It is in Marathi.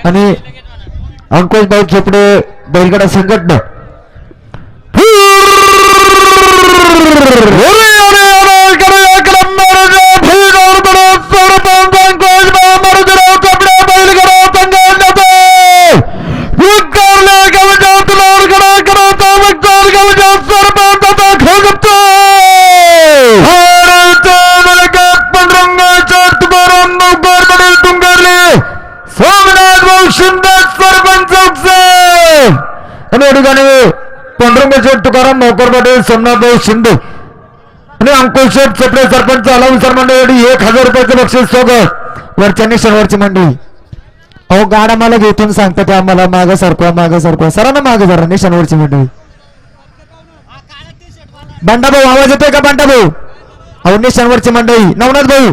आणि अंकुश भाऊ चोपडे बैलगाडा संघटना पंढरपूर तुकाराम नौकर पाटील सोमनाथ शिंदे आणि अंकुश चोपडे सरपंच अलाउन्सर मंडळी 1000 रुपयाचं बक्षीस स्वागत वरच्यानी शनिवारची मंडळी. अहो गाडा मला घेतून सांगतात आम्हाला मागं सरकवा सरांना मागं जरा निशाणवरची मंडळी. बंडा भाऊ आवाज येतोय का बंडा भाऊ? अहो निशाणवरची मंडळी नवनाथ भाऊ